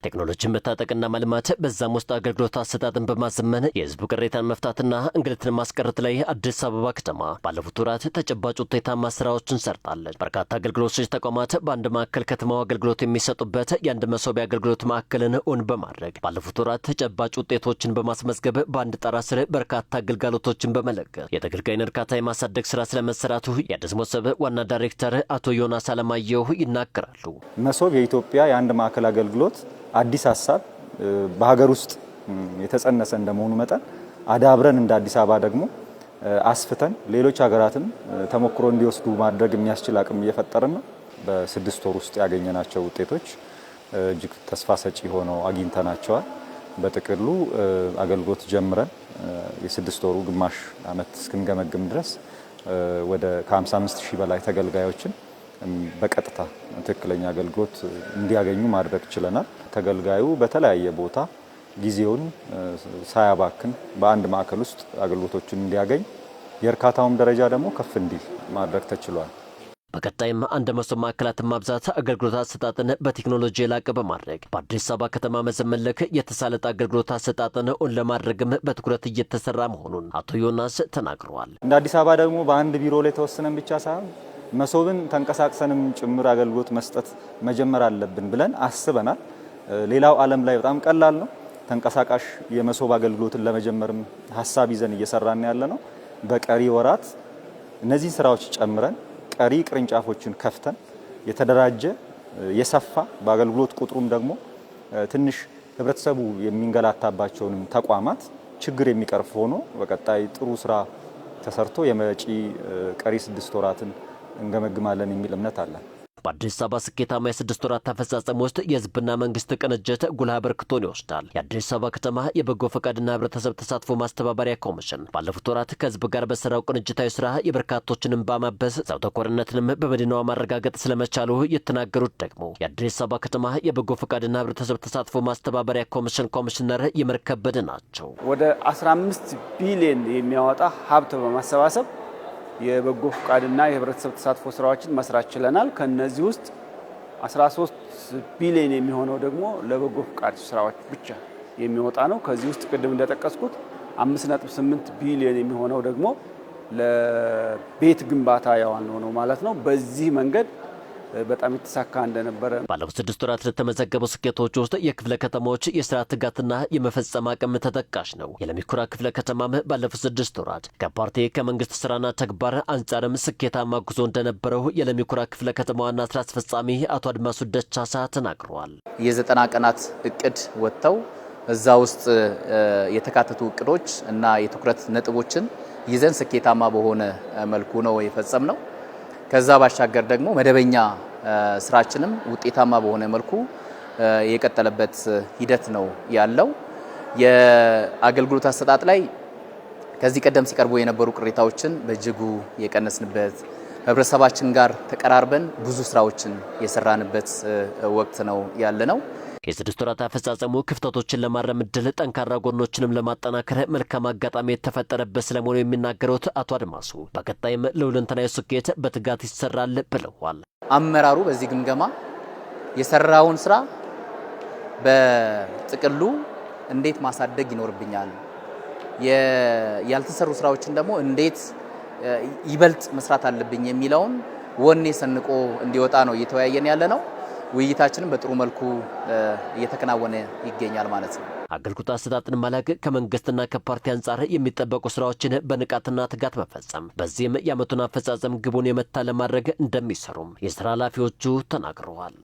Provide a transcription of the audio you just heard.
ቴክኖሎጂን መታጠቅና ማልማት በዛም ውስጥ አገልግሎት አሰጣጥን በማዘመን የህዝብ ቅሬታን መፍታትና እንግልትን ማስቀረት ላይ አዲስ አበባ ከተማ ባለፉት ወራት ተጨባጭ ውጤታማ ስራዎችን ሰርታለች። በርካታ አገልግሎት ሰጪ ተቋማት በአንድ ማዕከል ከተማው አገልግሎት የሚሰጡበት የአንድ መሶቢያ አገልግሎት ማዕከልን እውን በማድረግ ባለፉት ወራት ተጨባጭ ውጤቶችን በማስመዝገብ በአንድ ጣራ ስር በርካታ አገልግሎቶችን በመለገስ የተገልጋይን እርካታ የማሳደግ ስራ ስለመሰራቱ የአዲስ መሶብ ዋና ዳይሬክተር አቶ ዮናስ አለማየሁ ይናገራሉ። መሶብ የኢትዮጵያ የአንድ ማዕከል አገልግሎት አዲስ ሐሳብ በሀገር ውስጥ የተጸነሰ እንደመሆኑ መጠን አዳብረን እንደ አዲስ አበባ ደግሞ አስፍተን ሌሎች ሀገራትን ተሞክሮ እንዲወስዱ ማድረግ የሚያስችል አቅም እየፈጠርን ነው። በ6 ወር ውስጥ ያገኘናቸው ውጤቶች እጅግ ተስፋ ሰጪ ሆነው አግኝተናቸዋል። በጥቅሉ አገልግሎት ጀምረን የ6 ወሩ ግማሽ ዓመት እስክንገመግም ድረስ ወደ ከ55,000 በላይ ተገልጋዮችን በቀጥታ ትክክለኛ አገልግሎት እንዲያገኙ ማድረግ ችለናል። ተገልጋዩ በተለያየ ቦታ ጊዜውን ሳያባክን በአንድ ማዕከል ውስጥ አገልግሎቶችን እንዲያገኝ የእርካታውም ደረጃ ደግሞ ከፍ እንዲል ማድረግ ተችሏል። በቀጣይም አንድ መሶብ ማዕከላትን ማብዛት አገልግሎት አሰጣጥን በቴክኖሎጂ የላቀ በማድረግ በአዲስ አበባ ከተማ መዘመለክ የተሳለጠ አገልግሎት አሰጣጥን ለማድረግም በትኩረት እየተሰራ መሆኑን አቶ ዮናስ ተናግረዋል። እንደ አዲስ አበባ ደግሞ በአንድ ቢሮ ላይ ተወሰነን ብቻ ሳይሆን መሶብን ተንቀሳቅሰንም ጭምር አገልግሎት መስጠት መጀመር አለብን ብለን አስበናል። ሌላው ዓለም ላይ በጣም ቀላል ነው። ተንቀሳቃሽ የመሶብ አገልግሎትን ለመጀመርም ሐሳብ ይዘን እየሰራን ያለ ነው። በቀሪ ወራት እነዚህ ስራዎች ጨምረን ቀሪ ቅርንጫፎችን ከፍተን የተደራጀ የሰፋ በአገልግሎት ቁጥሩም ደግሞ ትንሽ ህብረተሰቡ የሚንገላታባቸውንም ተቋማት ችግር የሚቀርፍ ሆኖ በቀጣይ ጥሩ ስራ ተሰርቶ የመጪ ቀሪ 6 ወራትን እንገመግማለን የሚል እምነት አለ። በአዲስ አበባ ስኬታማ የ6 ወራት አፈጻጸም ውስጥ የህዝብና መንግስት ቅንጅት ጉልህ አበርክቶን ይወስዳል። የአዲስ አበባ ከተማ የበጎ ፈቃድና ህብረተሰብ ተሳትፎ ማስተባበሪያ ኮሚሽን ባለፉት ወራት ከህዝብ ጋር በሰራው ቅንጅታዊ ስራ የበርካቶችንም በማበስ ሰው ተኮርነትንም በመዲናዋ ማረጋገጥ ስለመቻሉ የተናገሩት ደግሞ የአዲስ አበባ ከተማ የበጎ ፈቃድና ህብረተሰብ ተሳትፎ ማስተባበሪያ ኮሚሽን ኮሚሽነር ይመርከበድ ናቸው። ወደ 15 ቢሊዮን የሚያወጣ ሀብት በማሰባሰብ የበጎ ፈቃድና የህብረተሰብ ተሳትፎ ስራዎችን መስራት ችለናል። ከነዚህ ውስጥ 13 ቢሊዮን የሚሆነው ደግሞ ለበጎ ፈቃድ ስራዎች ብቻ የሚወጣ ነው። ከዚህ ውስጥ ቅድም እንደጠቀስኩት 5.8 ቢሊዮን የሚሆነው ደግሞ ለቤት ግንባታ ያዋልነው ነው ማለት ነው። በዚህ መንገድ በጣም የተሳካ እንደነበረ ባለፉት 6 ወራት ለተመዘገቡ ስኬቶች ውስጥ የክፍለ ከተማዎች የስራ ትጋትና የመፈጸም አቅም ተጠቃሽ ነው። የለሚ ኩራ ክፍለ ከተማም ባለፉት 6 ወራት ከፓርቲ ከመንግስት ስራና ተግባር አንጻርም ስኬታማ ጉዞ እንደነበረው የለሚ ኩራ ክፍለ ከተማ ዋና ስራ አስፈጻሚ አቶ አድማሱ ደቻሳ ተናግረዋል። የ90 ቀናት እቅድ ወጥተው እዛ ውስጥ የተካተቱ እቅዶች እና የትኩረት ነጥቦችን ይዘን ስኬታማ በሆነ መልኩ ነው የፈጸምነው። ከዛ ባሻገር ደግሞ መደበኛ ስራችንም ውጤታማ በሆነ መልኩ የቀጠለበት ሂደት ነው ያለው። የአገልግሎት አሰጣጥ ላይ ከዚህ ቀደም ሲቀርቡ የነበሩ ቅሬታዎችን በእጅጉ የቀነስንበት፣ ህብረተሰባችን ጋር ተቀራርበን ብዙ ስራዎችን የሰራንበት ወቅት ነው ያለነው። የ6 ወራት አፈጻጸሙ ክፍተቶችን ለማረም እድል ጠንካራ ጎኖችንም ለማጠናከር መልካም አጋጣሚ የተፈጠረበት ስለመሆኑ የሚናገሩት አቶ አድማሱ በቀጣይም ለሁለንተናዊ ስኬት በትጋት ይሰራል ብለዋል። አመራሩ በዚህ ግምገማ የሰራውን ስራ በጥቅሉ እንዴት ማሳደግ ይኖርብኛል፣ ያልተሰሩ ስራዎችን ደግሞ እንዴት ይበልጥ መስራት አለብኝ የሚለውን ወኔ ሰንቆ እንዲወጣ ነው እየተወያየን ያለ ነው። ውይይታችንን በጥሩ መልኩ እየተከናወነ ይገኛል ማለት ነው። አገልግሎት አሰጣጥን ማላቅ ከመንግስትና ከፓርቲ አንጻር የሚጠበቁ ስራዎችን በንቃትና ትጋት መፈጸም፣ በዚህም የዓመቱን አፈጻጸም ግቡን የመታ ለማድረግ እንደሚሰሩም የስራ ኃላፊዎቹ ተናግረዋል።